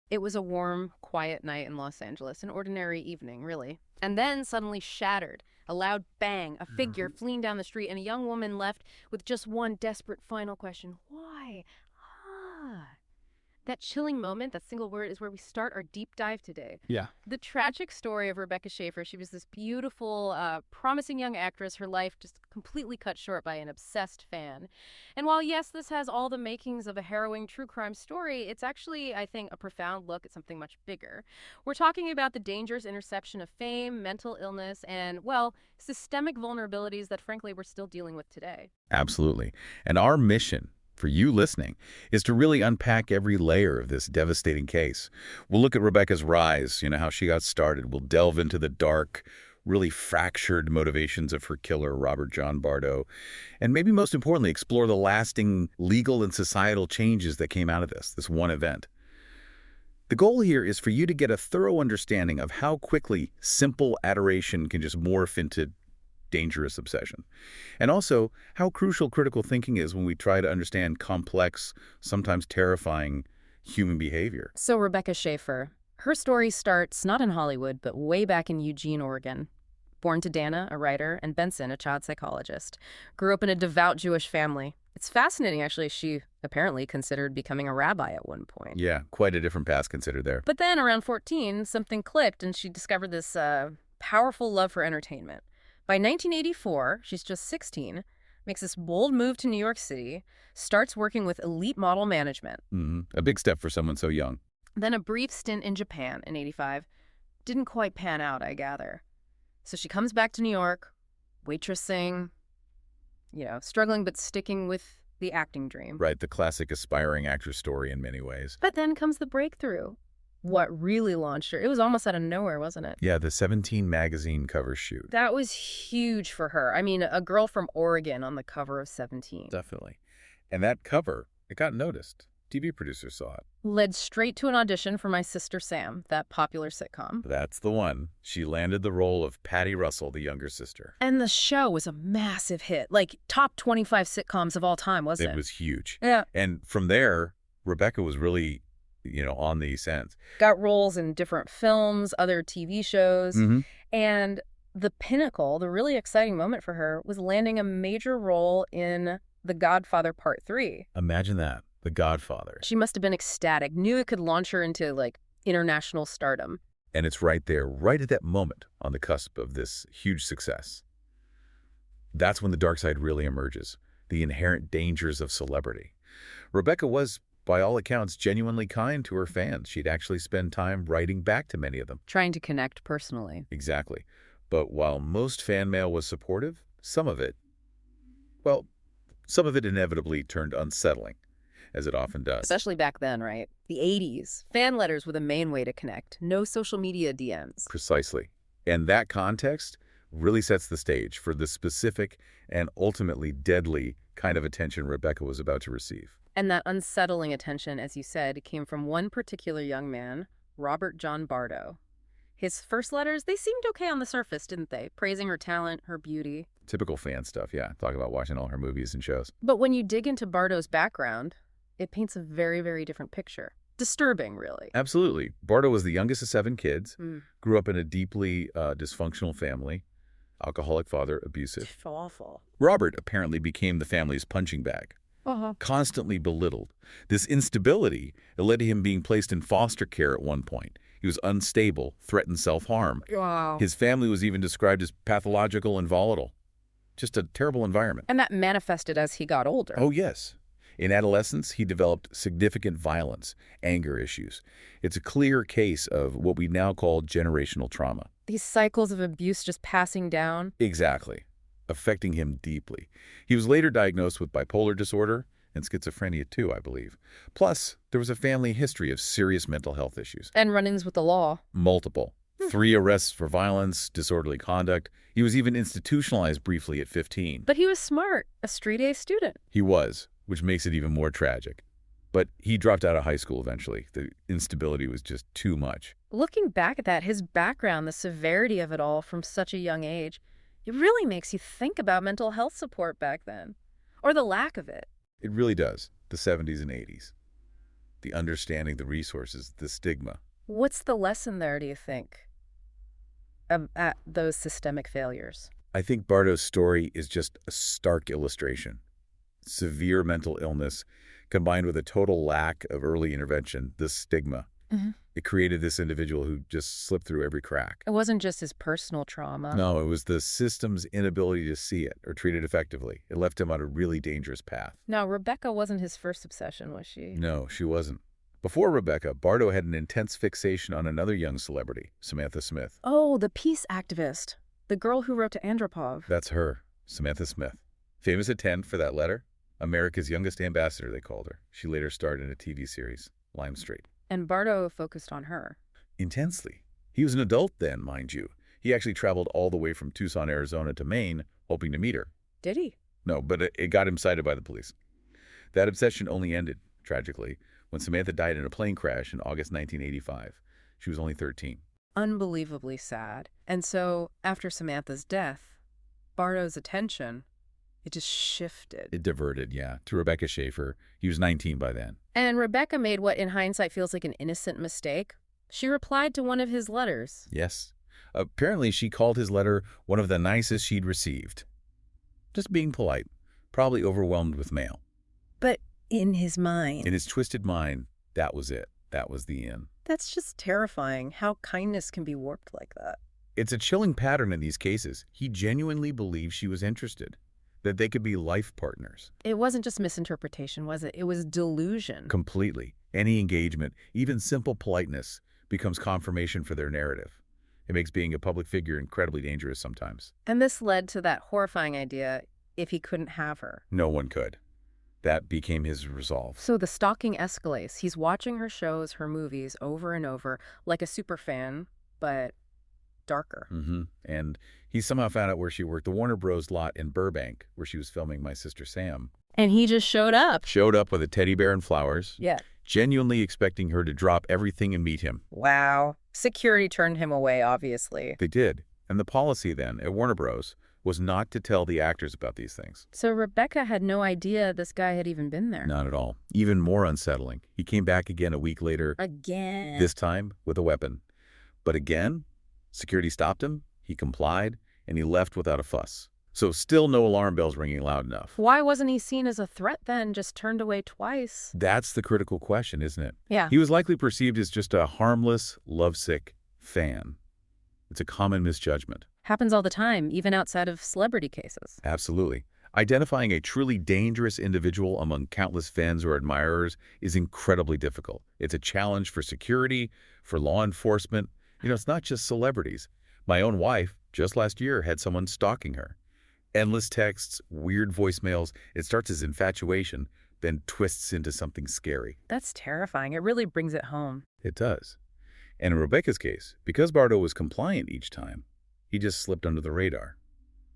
It was a warm, quiet night in Los Angeles, an ordinary evening, really. And then suddenly shattered. A loud bang, a figure fleeing down the street, and a young woman left with just one desperate final question. Why? Ah. That chilling moment, that single word, is where we start our deep dive today. Yeah. The tragic story of Rebecca Schaeffer. She was this beautiful, promising young actress. Her life just completely cut short by an obsessed fan. And while, yes, this has all the makings of a harrowing true crime story, it's actually, I think, a profound look at something much bigger. We're talking about the dangerous intersection of fame, mental illness, and, well, systemic vulnerabilities that, frankly, we're still dealing with today. Absolutely. And our mission for you listening is to really unpack every layer of this devastating case. We'll look at Rebecca's rise, how she got started. We'll delve into the dark, really fractured motivations of her killer, John Bardo, and maybe most importantly, explore the lasting legal and societal changes that came out of this one event. The goal here is for you to get a thorough understanding of how quickly simple adoration can just morph into dangerous obsession. And also, how crucial critical thinking is when we try to understand complex, sometimes terrifying human behavior. So Rebecca Schaeffer, her story starts not in Hollywood, but way back in Eugene, Oregon. Born to Dana, a writer, and Benson, a child psychologist. Grew up in a devout Jewish family. It's fascinating, actually. She apparently considered becoming a rabbi at one point. Yeah, quite a different path considered there. But then around 14, something clicked, and she discovered this powerful love for entertainment. By 1984, she's just 16, makes this bold move to New York City, starts working with elite model management. A big step for someone so young. Then a brief stint in Japan in 85. Didn't quite pan out, I gather. So she comes back to New York, waitressing, struggling but sticking with the acting dream. Right, the classic aspiring actor story in many ways. But then comes the breakthrough. What really launched her. It was almost out of nowhere, wasn't it? Yeah, the 17 magazine cover shoot. That was huge for her. I mean, a girl from Oregon on the cover of 17. Definitely. And that cover, it got noticed. TV producers saw it. Led straight to an audition for My Sister Sam, that popular sitcom. That's the one. She landed the role of Patty Russell, the younger sister. And the show was a massive hit. Like, top 25 sitcoms of all time, wasn't it? It was huge. Yeah. And from there, Rebecca was really on the ascent. Got roles in different films, other TV shows. And the pinnacle, the really exciting moment for her, was landing a major role in The Godfather Part 3. Imagine that. The Godfather. She must have been ecstatic, knew it could launch her into, international stardom. And it's right there, right at that moment, on the cusp of this huge success. That's when the dark side really emerges, the inherent dangers of celebrity. Rebecca was, by all accounts, genuinely kind to her fans. She'd actually spend time writing back to many of them. Trying to connect personally. Exactly. But while most fan mail was supportive, some of it inevitably turned unsettling, as it often does. Especially back then, right? The 80s. Fan letters were the main way to connect. No social media DMs. Precisely. And that context really sets the stage for the specific and ultimately deadly kind of attention Rebecca was about to receive. And that unsettling attention, as you said, came from one particular young man, John Bardo. His first letters, they seemed okay on the surface, didn't they? Praising her talent, her beauty. Typical fan stuff, yeah. Talk about watching all her movies and shows. But when you dig into Bardo's background, it paints a very, very different picture. Disturbing, really. Absolutely. Bardo was the youngest of 7 kids, grew up in a deeply dysfunctional family, alcoholic father, abusive. Awful. Robert apparently became the family's punching bag. Constantly belittled. This instability led to him being placed in foster care at one point. He was unstable, threatened self-harm. Wow. His family was even described as pathological and volatile. Just a terrible environment. And that manifested as he got older. Oh, yes. In adolescence, he developed significant violence, anger issues. It's a clear case of what we now call generational trauma. These cycles of abuse just passing down. Exactly. Affecting him deeply. He was later diagnosed with bipolar disorder and schizophrenia too, I believe. Plus, there was a family history of serious mental health issues. And run-ins with the law. Multiple. 3 arrests for violence, disorderly conduct. He was even institutionalized briefly at 15. But he was smart, a straight-A student. He was, which makes it even more tragic. But he dropped out of high school eventually. The instability was just too much. Looking back at that, his background, the severity of it all from such a young age, it really makes you think about mental health support back then. Or the lack of it. It really does. The 70s and 80s. the understanding, the resources, the stigma. What's the lesson there, do you think, at those systemic failures? I think Bardo's story is just a stark illustration. Severe mental illness combined with a total lack of early intervention, the stigma. Mhm. It created this individual who just slipped through every crack. It wasn't just his personal trauma. No, it was the system's inability to see it or treat it effectively. It left him on a really dangerous path. Now, Rebecca wasn't his first obsession, was she? No, she wasn't. Before Rebecca, Bardo had an intense fixation on another young celebrity, Samantha Smith. Oh, the peace activist. The girl who wrote to Andropov. That's her, Samantha Smith. Famous at 10 for that letter. America's youngest ambassador, they called her. She later starred in a TV series, Lime Street. And Bardo focused on her. Intensely. He was an adult then, mind you. He actually traveled all the way from Tucson, Arizona to Maine, hoping to meet her. Did he? No, but it got him cited by the police. That obsession only ended, tragically, when Samantha died in a plane crash in August 1985. She was only 13. Unbelievably sad. And so, after Samantha's death, Bardo's attention, it just shifted. It diverted, yeah, to Rebecca Schaeffer. He was 19 by then. And Rebecca made what in hindsight feels like an innocent mistake. She replied to one of his letters. Yes. Apparently, she called his letter one of the nicest she'd received. Just being polite, probably overwhelmed with mail. But in his mind. In his twisted mind, that was it. That was the end. That's just terrifying, how kindness can be warped like that. It's a chilling pattern in these cases. He genuinely believed she was interested, that they could be life partners. It wasn't just misinterpretation, was it? It was delusion. Completely. Any engagement, even simple politeness, becomes confirmation for their narrative. It makes being a public figure incredibly dangerous sometimes. And this led to that horrifying idea, if he couldn't have her. No one could. That became his resolve. So the stalking escalates. He's watching her shows, her movies, over and over, like a super fan, but darker. And he somehow found out where she worked, the Warner Bros. Lot in Burbank, where she was filming My Sister Sam. And he just showed up. Showed up with a teddy bear and flowers. Yeah. Genuinely expecting her to drop everything and meet him. Wow. Security turned him away, obviously. They did. And the policy then, at Warner Bros., was not to tell the actors about these things. So Rebecca had no idea this guy had even been there. Not at all. Even more unsettling. He came back again a week later. Again. This time with a weapon. But again, security stopped him, he complied, and he left without a fuss. So still no alarm bells ringing loud enough. Why wasn't he seen as a threat then, just turned away twice? That's the critical question, isn't it? Yeah. He was likely perceived as just a harmless, lovesick fan. It's a common misjudgment. Happens all the time, even outside of celebrity cases. Absolutely. Identifying a truly dangerous individual among countless fans or admirers is incredibly difficult. It's a challenge for security, for law enforcement. It's not just celebrities. My own wife, just last year, had someone stalking her. Endless texts, weird voicemails. It starts as infatuation, then twists into something scary. That's terrifying. It really brings it home. It does. And in Rebecca's case, because Bardo was compliant each time, he just slipped under the radar.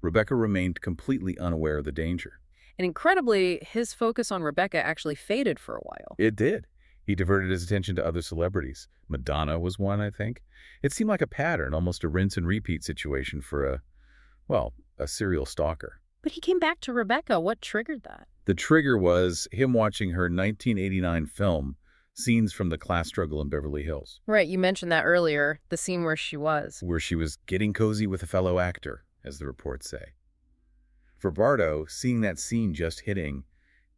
Rebecca remained completely unaware of the danger. And incredibly, his focus on Rebecca actually faded for a while. It did. He diverted his attention to other celebrities. Madonna was one, I think. It seemed like a pattern, almost a rinse and repeat situation for a serial stalker. But he came back to Rebecca. What triggered that? The trigger was him watching her 1989 film, Scenes from the Class Struggle in Beverly Hills. Right, you mentioned that earlier, the scene where she was. Where she was getting cozy with a fellow actor, as the reports say. For Bardo, seeing that scene just hitting,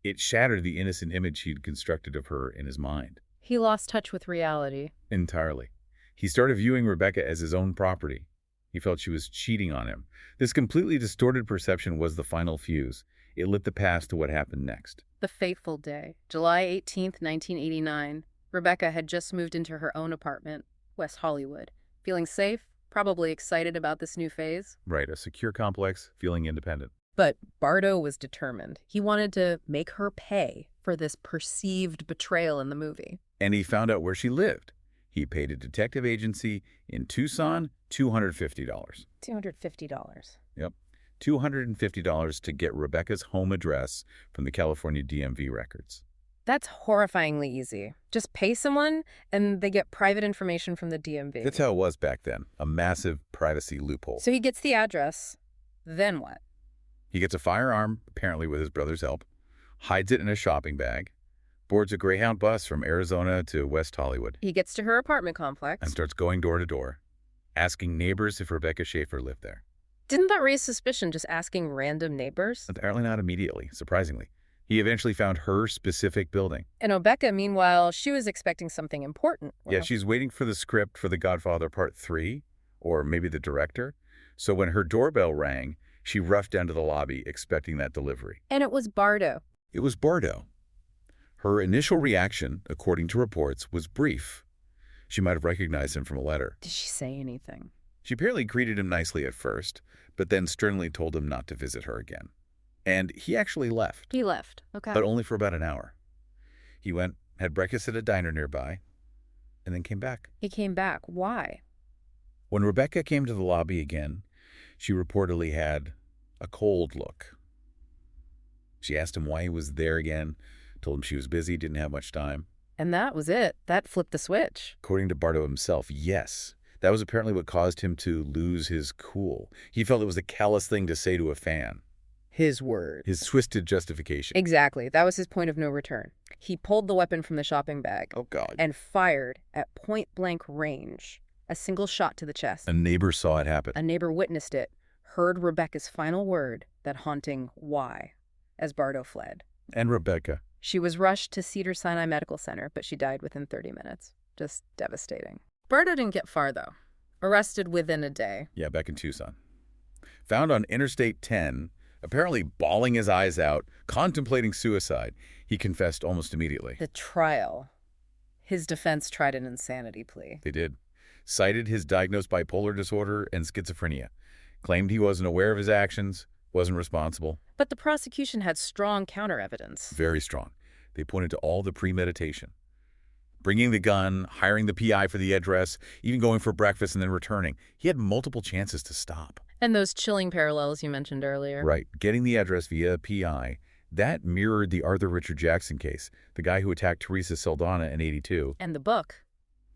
it shattered the innocent image he'd constructed of her in his mind. He lost touch with reality. Entirely. He started viewing Rebecca as his own property. He felt she was cheating on him. This completely distorted perception was the final fuse. It lit the path to what happened next. The fateful day, July 18th, 1989. Rebecca had just moved into her own apartment, West Hollywood. Feeling safe, probably excited about this new phase. Right, a secure complex, feeling independent. But Bardo was determined. He wanted to make her pay for this perceived betrayal in the movie. And he found out where she lived. He paid a detective agency in Tucson $250. $250. Yep. $250 to get Rebecca's home address from the California DMV records. That's horrifyingly easy. Just pay someone, and they get private information from the DMV. That's how it was back then, a massive privacy loophole. So he gets the address. Then what? He gets a firearm, apparently with his brother's help, hides it in a shopping bag, boards a Greyhound bus from Arizona to West Hollywood, He gets to her apartment and complex. starts going door to door, asking neighbors if Rebecca Schaeffer lived there. Didn't that raise suspicion, just asking random neighbors? Apparently not immediately, surprisingly. He eventually found her specific building. And Rebecca, meanwhile, she was expecting something important. Yeah, she's waiting for the script for The Godfather Part 3, or maybe the director. So when her doorbell rang, she rushed down to the lobby expecting that delivery. And it was Bardo. It was Bardo. Her initial reaction, according to reports, was brief. She might have recognized him from a letter. Did she say anything? She apparently greeted him nicely at first, but then sternly told him not to visit her again. And he actually left. He left. Okay. But only for about an hour. He went, had breakfast at a diner nearby, and then came back. He came back. Why? When Rebecca came to the lobby again, she reportedly had a cold look. She asked him why he was there again, told him she was busy, didn't have much time. And that was it. That flipped the switch. According to Bardo himself, yes. That was apparently what caused him to lose his cool. He felt it was a callous thing to say to a fan. His word. His twisted justification. Exactly. That was his point of no return. He pulled the weapon from the shopping bag Oh, God. and fired at point-blank range. A single shot to the chest. A neighbor saw it happen. A neighbor witnessed it, heard Rebecca's final word, that haunting why, as Bardo fled. And Rebecca. She was rushed to Cedars-Sinai Medical Center, but she died within 30 minutes. Just devastating. Bardo didn't get far, though. Arrested within a day. Yeah, back in Tucson. Found on Interstate 10, apparently bawling his eyes out, contemplating suicide. He confessed almost immediately. The trial. His defense tried an insanity plea. They did. Cited his diagnosed bipolar disorder and schizophrenia. Claimed he wasn't aware of his actions, wasn't responsible. But the prosecution had strong counter-evidence. Very strong. They pointed to all the premeditation. Bringing the gun, hiring the PI for the address, even going for breakfast and then returning. He had multiple chances to stop. And those chilling parallels you mentioned earlier. Right. Getting the address via a PI, that mirrored the Arthur Richard Jackson case, the guy who attacked Theresa Saldana in '82. And the book.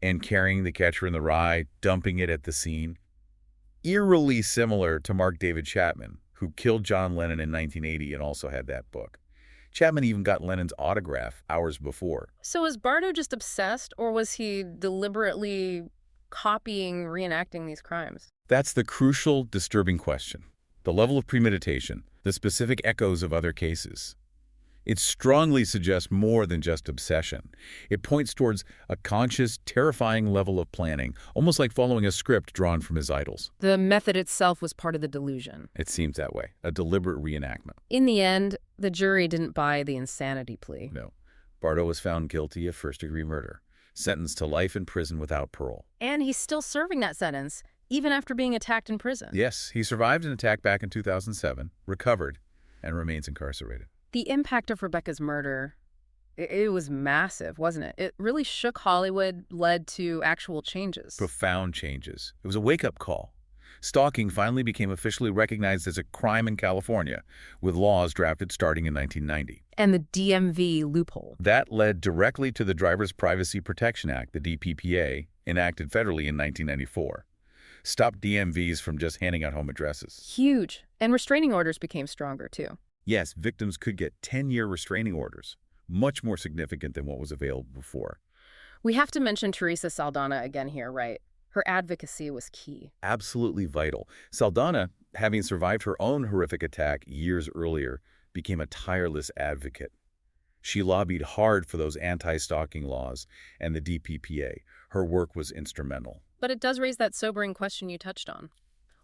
And carrying the catcher in the rye, dumping it at the scene. Eerily similar to Mark David Chapman, who killed John Lennon in 1980 and also had that book. Chapman even got Lennon's autograph hours before. So was Bardo just obsessed, or was he deliberately copying, reenacting these crimes? That's the crucial, disturbing question. The level of premeditation, the specific echoes of other cases. It strongly suggests more than just obsession. It points towards a conscious, terrifying level of planning, almost like following a script drawn from his idols. The method itself was part of the delusion. It seems that way, a deliberate reenactment. In the end, the jury didn't buy the insanity plea. No. Bardo was found guilty of first-degree murder, sentenced to life in prison without parole. And he's still serving that sentence, even after being attacked in prison. Yes, he survived an attack back in 2007, recovered, and remains incarcerated. The impact of Rebecca's murder, it was massive, wasn't it? It really shook Hollywood, led to actual changes. Profound changes. It was a wake-up call. Stalking finally became officially recognized as a crime in California, with laws drafted starting in 1990. And the DMV loophole. That led directly to the Driver's Privacy Protection Act, the DPPA, enacted federally in 1994. Stopped DMVs from just handing out home addresses. Huge. And restraining orders became stronger, too. Yes, victims could get 10-year restraining orders, much more significant than what was available before. We have to mention Theresa Saldana again here, right? Her advocacy was key. Absolutely vital. Saldana, having survived her own horrific attack years earlier, became a tireless advocate. She lobbied hard for those anti-stalking laws and the DPPA. Her work was instrumental. But it does raise that sobering question you touched on.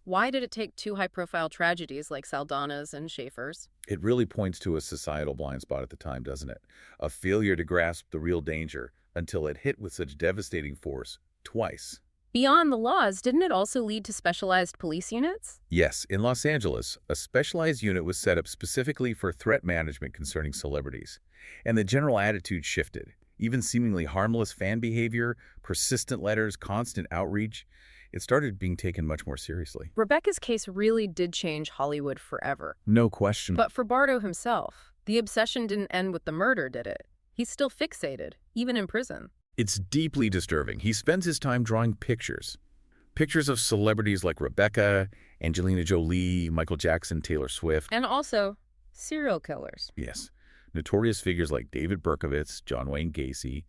Why did it take two high-profile tragedies like Saldana's and Schaeffer's? It really points to a societal blind spot at the time, doesn't it? A failure to grasp the real danger until it hit with such devastating force twice. Beyond the laws, didn't it also lead to specialized police units? Yes, in Los Angeles, a specialized unit was set up specifically for threat management concerning celebrities. And the general attitude shifted. Even seemingly harmless fan behavior, persistent letters, constant outreach, it started being taken much more seriously. Rebecca's case really did change Hollywood forever. No question. But for Bardo himself, the obsession didn't end with the murder, did it? He's still fixated, even in prison. It's deeply disturbing. He spends his time drawing pictures. Pictures of celebrities like Rebecca, Angelina Jolie, Michael Jackson, Taylor Swift. And also, serial killers. Yes. notorious figures like David Berkowitz, John Wayne Gacy,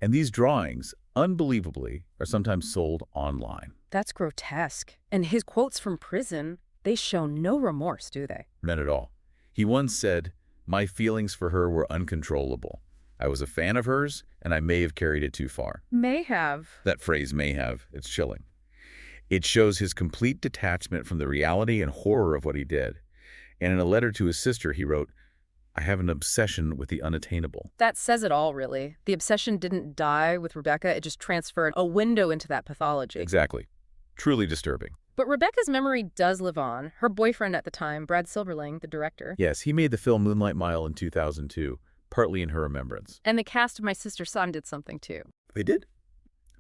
and these drawings, unbelievably, are sometimes sold online. That's grotesque. And his quotes from prison, they show no remorse, do they? None at all. He once said, "My feelings for her were uncontrollable. I was a fan of hers, and I may have carried it too far." May have. That phrase, may have, it's chilling. It shows his complete detachment from the reality and horror of what he did. And in a letter to his sister, he wrote, "I have an obsession with the unattainable." That says it all, really. The obsession didn't die with Rebecca, it just transferred a window into that pathology. Exactly. Truly disturbing. But Rebecca's memory does live on. Her boyfriend at the time, Brad Silberling, the director. Yes, he made the film Moonlight Mile in 2002, partly in her remembrance. And the cast of My Sister's Son did something, too. They did.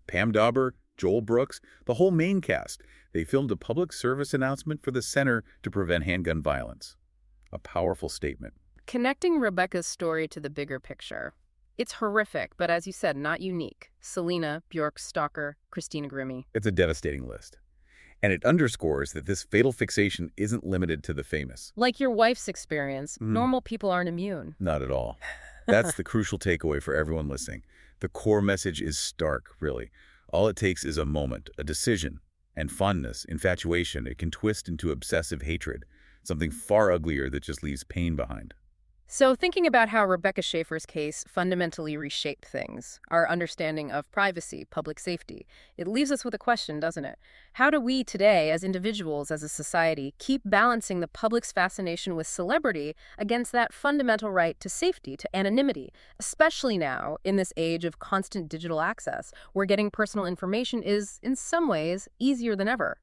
Pam Dauber, Joel Brooks, the whole main cast. They filmed a public service announcement for the Center to Prevent Handgun Violence. A powerful statement. Connecting Rebecca's story to the bigger picture. It's horrific, but as you said, not unique. Selena, Bjork, Stalker, Christina Grimmie. It's a devastating list. And it underscores that this fatal fixation isn't limited to the famous. Like your wife's experience, normal people aren't immune. Not at all. That's the crucial takeaway for everyone listening. The core message is stark, really. All it takes is a moment, a decision, and fondness, infatuation. It can twist into obsessive hatred, something far uglier that just leaves pain behind. So thinking about how Rebecca Schaeffer's case fundamentally reshaped things, our understanding of privacy, public safety, it leaves us with a question, doesn't it? How do we today, as individuals, as a society, keep balancing the public's fascination with celebrity against that fundamental right to safety, to anonymity, especially now in this age of constant digital access, where getting personal information is, in some ways, easier than ever?